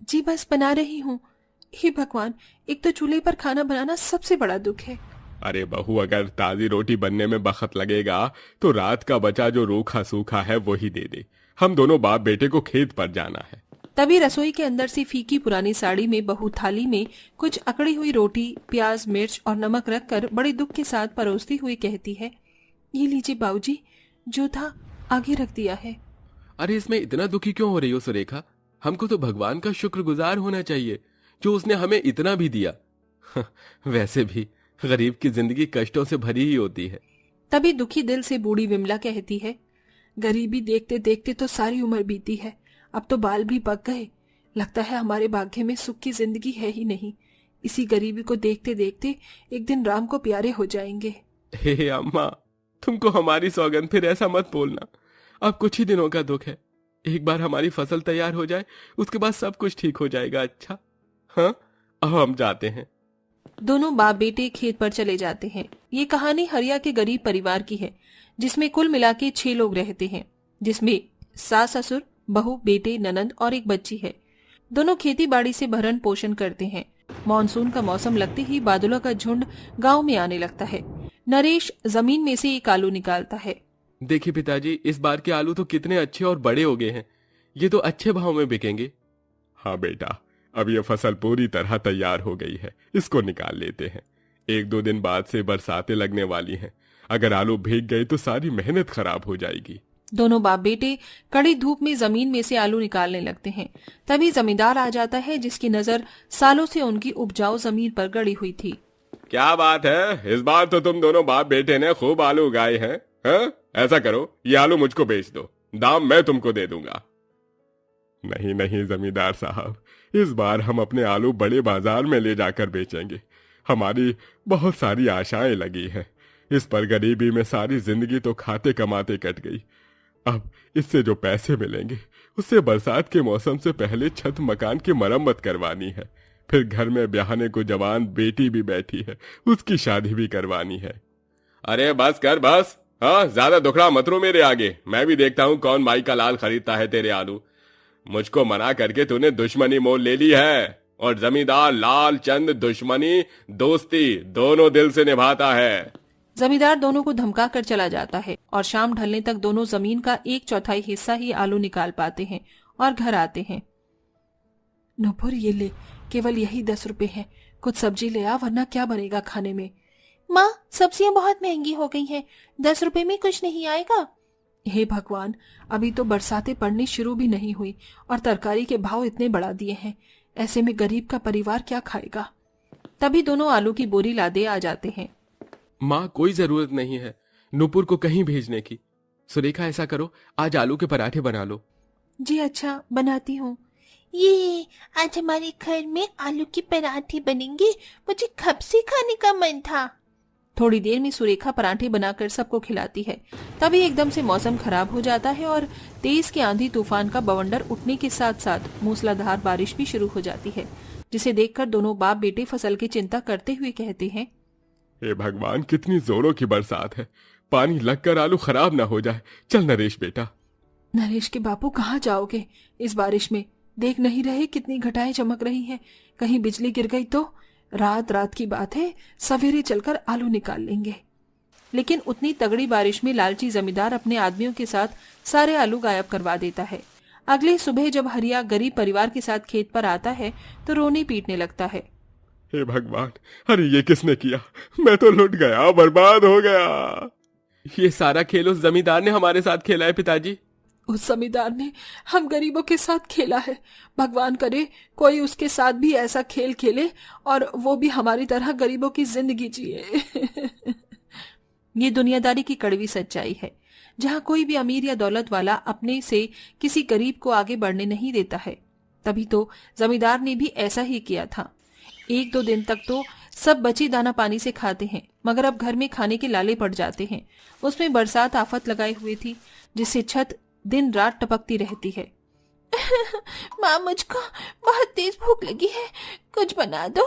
जी बस बना रही हूँ। हे भगवान, एक तो चूल्हे पर खाना बनाना सबसे बड़ा दुख है। अरे बहू, अगर ताजी रोटी बनने में वक्त लगेगा तो रात का बचा जो रूखा सूखा है वही दे दे। हम दोनों बाप बेटे को खेत पर जाना है। तभी रसोई के अंदर से फीकी पुरानी साड़ी में बहू थाली में कुछ अकड़ी हुई रोटी, प्याज, मिर्च और नमक रखकर बड़े दुख के साथ परोसती हुई कहती है, ये लीजिए बाबूजी, जो था आगे रख दिया है। अरे इसमें इतना दुखी क्यों हो रही हो सुरेखा? हमको तो भगवान का शुक्रगुजार होना चाहिए जो उसने हमें इतना भी दिया। वैसे भी गरीब की जिंदगी कष्टों से भरी ही होती है। तभी दुखी दिल से बूढ़ी विमला कहती है, गरीबी देखते देखते तो सारी उम्र बीती है, अब तो बाल भी पक गए। लगता है हमारे भाग्य में सुख की जिंदगी है ही नहीं। इसी गरीबी को देखते देखते एक दिन राम को प्यारे हो जाएंगे। हे अम्मा, तुमको हमारी सौगंध, फिर ऐसा मत बोलना। अब कुछ ही दिनों का दुख है। एक बार हमारी फसल तैयार हो जाए उसके बाद सब कुछ ठीक हो जाएगा। अच्छा हाँ, अब हम जाते हैं। दोनों बाप बेटे खेत पर चले जाते हैं। ये कहानी हरिया के गरीब परिवार की है, जिसमें कुल मिला के 6 लोग रहते हैं, जिसमें सास ससुर, बहू, बेटे, ननंद और एक बच्ची है। दोनों खेती बाड़ी से भरण पोषण करते हैं। मानसून का मौसम लगते ही बादलों का झुंड गांव में आने लगता है। नरेश जमीन में से एक आलू निकालता है। देखिए पिताजी, इस बार के आलू तो कितने अच्छे और बड़े हो गए हैं। ये तो अच्छे भाव में बिकेंगे। हाँ बेटा, अब ये फसल पूरी तरह तैयार हो गई है, इसको निकाल लेते हैं। 1-2 दिन बाद से बरसातें लगने वाली हैं। अगर आलू भीग गए तो सारी मेहनत खराब हो जाएगी। दोनों बाप बेटे कड़ी धूप में जमीन में से आलू निकालने लगते हैं। तभी जमींदार आ जाता है, जिसकी नजर सालों से उनकी उपजाऊ जमीन पर गड़ी हुई थी। क्या बात है, इस बार तो तुम दोनों बाप बेटे ने खूब आलू उगाए हैं। हाँ? ऐसा करो, ये आलू मुझको बेच दो, दाम मैं तुमको दे दूंगा। नहीं नहीं जमींदार साहब, इस बार हम अपने आलू बड़े बाजार में ले जाकर बेचेंगे। हमारी बहुत सारी आशाएं लगी हैं। इस पर गरीबी में सारी जिंदगी तो खाते कमाते कट गई। अब इससे जो पैसे मिलेंगे उससे बरसात के मौसम से पहले छत मकान की मरम्मत करवानी है। फिर घर में ब्याहने को जवान बेटी भी बैठी है, उसकी शादी भी करवानी है। अरे बस कर बस, हाँ ज्यादा दुखड़ा मत रो मेरे आगे। मैं भी देखता हूँ कौन माई का लाल खरीदता है तेरे आलू। मुझको मना करके तूने दुश्मनी मोल ले ली है, और जमींदार लाल चंद दुश्मनी दोस्ती दोनों दिल से निभाता है। जमींदार दोनों को धमका कर चला जाता है और शाम ढलने तक दोनों जमीन का 1/4 हिस्सा ही आलू निकाल पाते हैं और घर आते हैं। नुपुर, ये ले, केवल यही 10 रुपए हैं। कुछ सब्जी ले आ, वरना क्या बनेगा खाने में। माँ, सब्जियां बहुत महंगी हो गई हैं, 10 रुपए में कुछ नहीं आएगा। हे भगवान, अभी तो बरसातें पड़नी शुरू भी नहीं हुई और तरकारी के भाव इतने बढ़ा दिए हैं। ऐसे में गरीब का परिवार क्या खाएगा। तभी दोनों आलू की बोरी लादे आ जाते हैं। माँ, कोई जरूरत नहीं है नुपुर को कहीं भेजने की। सुरेखा, ऐसा करो, आज आलू के पराठे बना लो। जी अच्छा, बनाती हूँ। ये आज हमारे घर में आलू के पराठे बनेंगे, मुझे कब से खाने का मन था। थोड़ी देर में सुरेखा पराठे बनाकर सबको खिलाती है। तभी एकदम से मौसम खराब हो जाता है और तेज के आंधी तूफान का बवंडर उठने के साथ साथ मूसलाधार बारिश भी शुरू हो जाती है, जिसे देखकर दोनों बाप बेटे फसल की चिंता करते हुए कहते हैं, हे भगवान, कितनी जोरों की बरसात है, पानी लगकर आलू खराब ना हो जाए। चल नरेश बेटा। नरेश के बापू, कहाँ जाओगे इस बारिश में? देख नहीं रहे कितनी घटाएं चमक रही हैं, कहीं बिजली गिर गई तो? रात रात की बात है, सवेरे चलकर आलू निकाल लेंगे। लेकिन उतनी तगड़ी बारिश में लालची जमींदार अपने आदमियों के साथ सारे आलू गायब करवा देता है। अगली सुबह जब हरिया गरीब परिवार के साथ खेत पर आता है तो रोने पीटने लगता है। हे भगवान, अरे ये किसने किया? मैं तो लुट गया, बर्बाद हो गया। ये सारा खेल उस जमींदार ने हमारे साथ खेला है पिताजी। उस जमींदार ने हम गरीबों के साथ खेला है। भगवान करे कोई उसके साथ भी ऐसा खेल खेले और वो भी हमारी तरह गरीबों की जिंदगी जिए। ये दुनियादारी की कड़वी सच्चाई है, जहाँ कोई भी अमीर या दौलत वाला अपने से किसी गरीब को आगे बढ़ने नहीं देता है। तभी तो जमींदार ने भी ऐसा ही किया था। 1-2 दिन तक तो सब बची दाना पानी से खाते हैं, मगर अब घर में खाने के लाले पड़ जाते हैं। उसमें बरसात आफत लगाए हुए थी, जिससे छत दिन रात टपकती रहती है। माँ, मुझको बहुत तेज भूख लगी है, कुछ बना दो।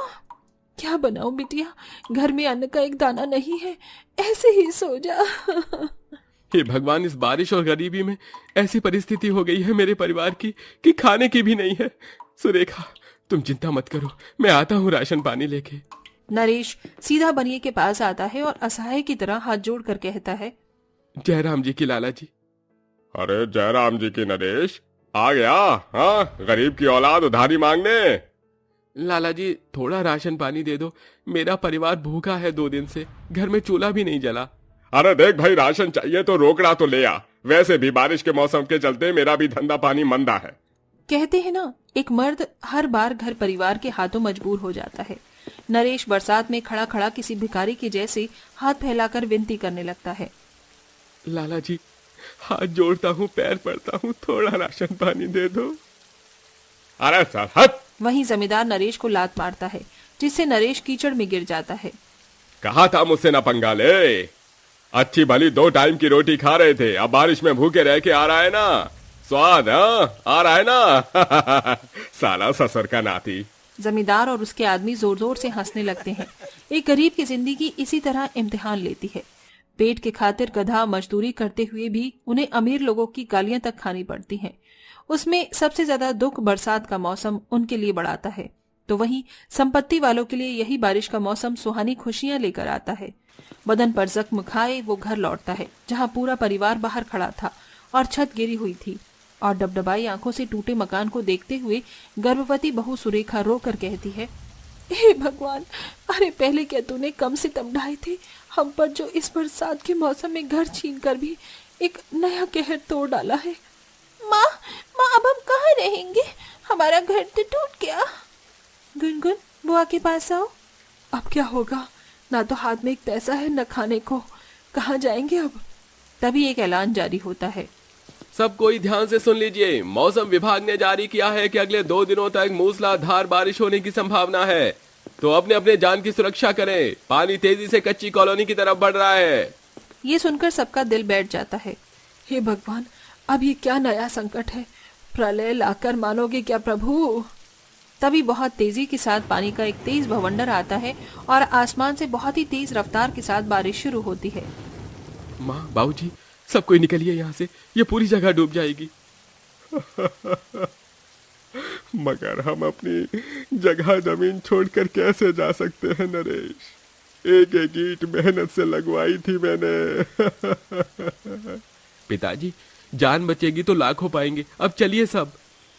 क्या बनाऊं बिटिया, घर में अन्न का एक दाना नहीं है, ऐसे ही सो जा। हे भगवान, इस बारिश और गरीबी में ऐसी परिस्थिति हो गई है मेरे परिवार की कि खाने की भी नहीं है। सुरेखा, तुम चिंता मत करो, मैं आता हूँ राशन पानी लेके। नरेश सीधा बनिए के पास आता है और असहाय की तरह हाथ जोड़कर कहता है, जय राम जी की लाला जी। अरे जय राम जी की नरेश, आ गया? हाँ, गरीब की औलाद उधारी मांगने। लाला जी थोड़ा राशन पानी दे दो, मेरा परिवार भूखा है 2 दिन से, घर में चूल्हा भी नहीं जला। अरे देख भाई, राशन चाहिए तो रोकड़ा तो ले आ, वैसे भी बारिश के मौसम के चलते मेरा भी धंधा पानी मंदा है। कहते हैं ना, एक मर्द हर बार घर परिवार के हाथों मजबूर हो जाता है। नरेश बरसात में खड़ा खड़ा किसी भिखारी के जैसे हाथ फैलाकर विनती करने लगता है, लाला जी हाथ जोड़ता हूँ, पैर पड़ता हूँ, थोड़ा राशन पानी दे दो। अरे सर हट! वहीं जमींदार नरेश को लात मारता है, जिससे नरेश कीचड़ में गिर जाता है। कहा था मुझसे न पंगा ले, अच्छी भली 2 टाइम की रोटी खा रहे थे, अब बारिश में भूखे रह के आ रहा है ना स्वाद, आ रहा है ना। साला ससुर का नाती। जमींदार और उसके आदमी जोर जोर से हंसने लगते हैं। एक गरीब की जिंदगी इसी तरह इम्तिहान लेती है। पेट के खातिर गधा मजदूरी करते हुए भी उन्हें अमीर लोगों की गालियां तक खानी पड़ती हैं। उसमें सबसे ज्यादा दुख बरसात का मौसम उनके लिए बढ़ाता है, तो वहीं संपत्ति वालों के लिए यही बारिश का मौसम सुहानी खुशियां लेकर आता है। बदन पर जख्म खाए वो घर लौटता है, जहां पूरा परिवार बाहर खड़ा था और छत गिरी हुई थी, और डबडबाई आंखों से टूटे मकान को देखते हुए गर्भवती बहू सुरेखा रोकर कहती है, हे भगवान, अरे पहले क्या तूने कम सितम ढाए थे हम पर, जो इस बरसात के मौसम में घर छीन कर भी एक नया कहर तोड़ डाला है। माँ, अब हम कहाँ रहेंगे? हमारा घर तो टूट गया। गुनगुन, बुआ के पास आओ। अब क्या होगा? ना तो हाथ में एक पैसा है, न खाने को, कहाँ जाएंगे अब? तभी एक ऐलान जारी होता है, सब कोई ध्यान से सुन लीजिए, मौसम विभाग ने जारी किया है कि अगले 2 दिनों तक मूसलाधार बारिश होने की संभावना है, तो अपने अपने जान की सुरक्षा करें। पानी तेजी से कच्ची कॉलोनी की तरफ बढ़ रहा है। ये सुनकर सबका दिल बैठ जाता है। हे भगवान, अब ये क्या नया संकट है? प्रलय लाकर मानोगे क्या प्रभु? तभी बहुत तेजी के साथ पानी का एक तेज भवंडर आता है और आसमान से बहुत ही तेज रफ्तार के साथ बारिश शुरू होती है। माँ, बाबूजी, सब कोई निकलिए यहाँ से, ये पूरी जगह डूब जाएगी। मगर हम अपनी जगह जमीन छोड़कर कैसे जा सकते हैं नरेश? एक एक ईंट मेहनत से लगवाई थी मैंने। पिताजी, जान बचेगी तो लाख हो पाएंगे, अब चलिए सब।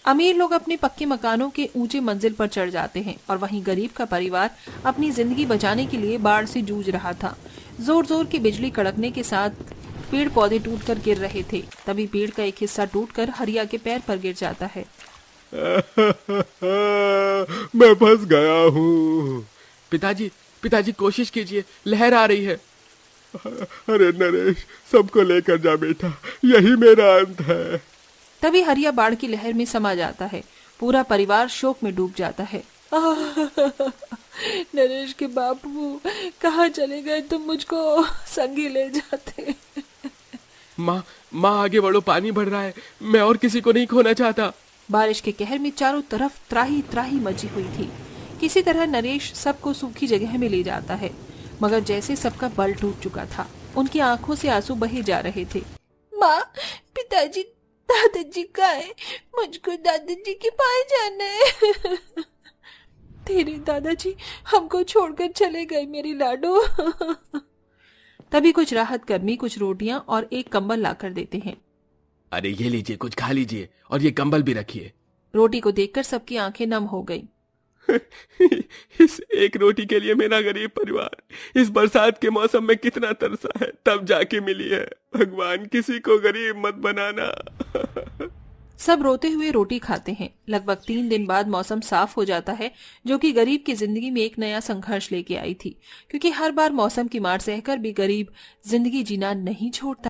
अमीर लोग अपने पक्के मकानों के ऊंचे मंजिल पर चढ़ जाते हैं और वहीं गरीब का परिवार अपनी जिंदगी बचाने के लिए बाढ़ से जूझ रहा था। जोर जोर की बिजली कड़कने के साथ पेड़ पौधे टूटकर गिर रहे थे। तभी पेड़ का एक हिस्सा टूटकर हरिया के पैर पर गिर जाता है। मैं फंस गया हूँ। पिताजी कोशिश कीजिए, लहर आ रही है। अरे नरेश, सबको लेकर जा बेटा, यही मेरा अंत है। तभी हरिया बाढ़ की लहर में समा जाता है। पूरा परिवार शोक में डूब जाता है। नरेश के बापू, कहाँ चले गए तुम? मुझको संगी ले जाते। माँ आगे बढ़ो, पानी बढ़ रहा है, मैं और किसी को नहीं खोना चाहता। बारिश के कहर में चारों तरफ त्राही त्राही मची हुई थी। किसी तरह नरेश सबको सूखी जगह में ले जाता है, मगर जैसे सबका बल टूट चुका था, उनकी आंखों से आंसू बहे जा रहे थे। माँ, पिताजी, दादाजी कहाँ है? मुझको दादाजी के पास जाना है। तेरे दादाजी हमको छोड़कर चले गए मेरी लाडो। तभी कुछ राहत कर्मी कुछ रोटियां और एक कंबल लाकर देते हैं। अरे ये लीजिए, कुछ खा लीजिए और ये कंबल भी रखिए। रोटी को देखकर सबकी आंखें नम हो गईं। इस एक रोटी के लिए मेरा गरीब परिवार इस बरसात के मौसम में कितना तरसा है, तब जाके मिली है। भगवान, किसी को गरीब मत बनाना। सब रोते हुए रोटी खाते हैं। लगभग 3 दिन बाद मौसम साफ हो जाता है, जो कि गरीब की जिंदगी में एक नया संघर्ष लेके आई थी, क्योंकि हर बार मौसम की मार सहकर भी गरीब जिंदगी जीना नहीं छोड़ता।